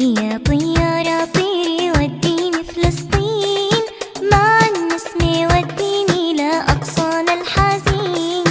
طيري يا طيارة طيري وديني فلسطين، مع النسمة وديني لأقصانا الحزين.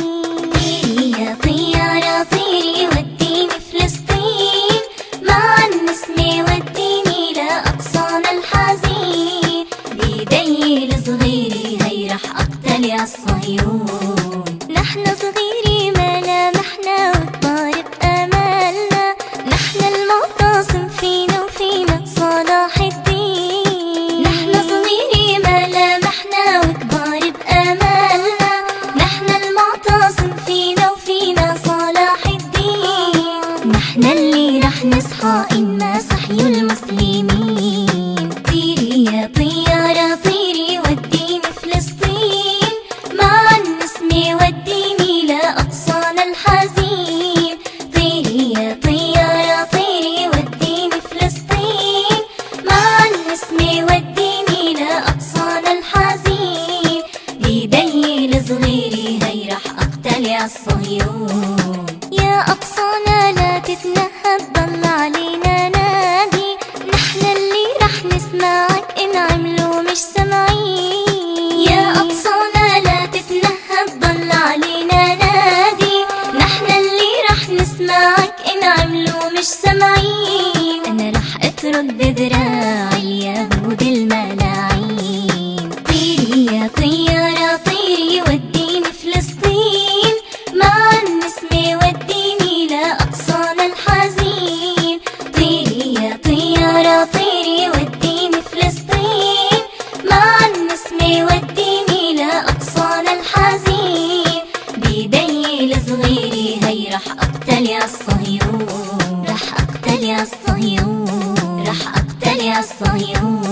طيري يا طيارة طيري وديني فلسطين، مع النسمة وديني لأقصانا الحزين. بيدي الصغيري هي رح أقتل الصهيون. نحن صغيري ملامحنا وطارق آمالنا، نحن المعتصم فينا وفينا صلاح الدين. نحن صغيري ملامحنا وكبار بآمالنا، نحن المعتصم فينا وفينا صلاح الدين. نحن اللي رح نصحى إن ما صحيوا المسلمين. طيري يا طيارة طيري وديني فلسطين، مع النسمة وديني لأقصانا الحزين. طيري يا طيارة طيري وديني فلسطين، مع النسمة وديني لأقصانا الحزين. بيدي الصغيري هي رح أقتل الصهيون. يا أقصانا لا تتنهد ضل علينا نادي، نحن اللي رح نسمعك إن عملوا مش سامعين. يا أقصانا لا تتنهد ضل علينا نادي، نحن اللي رح نسمعك إن عملوا مش سامعين. أنا رح أطرد بذراعي اليهود الملاعين. طيري يا طيارة طيري وديني فلسطين، مع النسمة وديني لأقصانا الحزين. طيري يا طيارة طيري وديني فلسطين، مع النسمة وديني لأقصانا الحزين. بيدي الصغيري هي رح أقتل الصهيون. رح أقتل الصهيون. رح أقتل الصهيون.